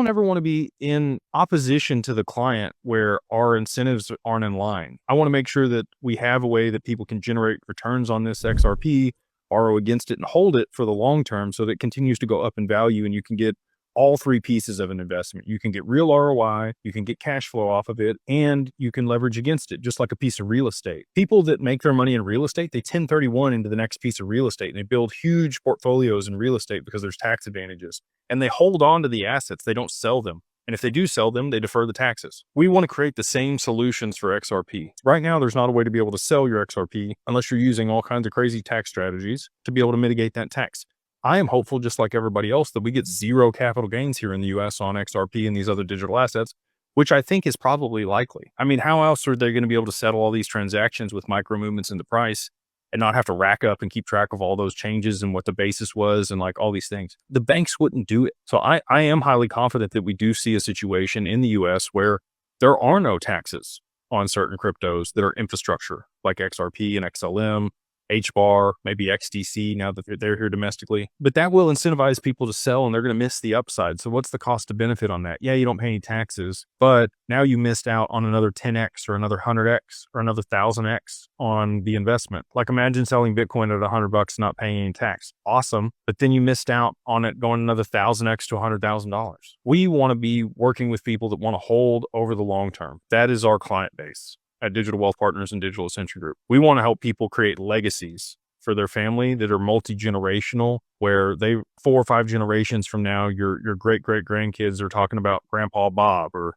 ever want to be in opposition to the client where our incentives aren't in line. I want to make sure that we have a way that people can generate returns on this XRP, borrow against it, and hold it for the long term so that it continues to go up in value and you can get all three pieces of an investment. You can get real ROI, you can get cash flow off of it, and you can leverage against it, just like a piece of real estate. People that make their money in real estate, they 1031 into the next piece of real estate, and they build huge portfolios in real estate because there's tax advantages. And they hold on to the assets, they don't sell them. And if they do sell them, they defer the taxes. We want to create the same solutions for XRP. Right now, there's not a way to be able to sell your XRP unless you're using all kinds of crazy tax strategies to be able to mitigate that tax. I am hopeful, just like everybody else, that we get zero capital gains here in the US on XRP and these other digital assets, which I think is probably likely. I mean, how else are they going to be able to settle all these transactions with micro movements in the price and not have to rack up and keep track of all those changes and what the basis was and like all these things? The banks wouldn't do it. So I am highly confident that we do see a situation in the US where there are no taxes on certain cryptos that are infrastructure like XRP and XLM, HBAR, maybe XDC now that they're here domestically. But that will incentivize people to sell and they're going to miss the upside. So what's the cost to benefit on that? Yeah, you don't pay any taxes, but now you missed out on another 10x or another 100x or another 1000x on the investment. Like imagine selling Bitcoin at $100, not paying any tax. Awesome. But then you missed out on it going another 1000x to $100,000. We want to be working with people that want to hold over the long term. That is our client base at Digital Wealth Partners and Digital Ascension Group. We want to help people create legacies for their family that are multi-generational, where they 4 or 5 generations from now, your great-great-grandkids are talking about Grandpa Bob or,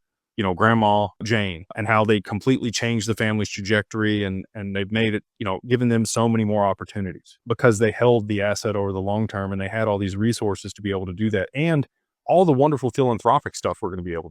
Grandma Jane and how they completely changed the family's trajectory and they've made it, given them so many more opportunities because they held the asset over the long term and they had all these resources to be able to do that. And all the wonderful philanthropic stuff we're going to be able to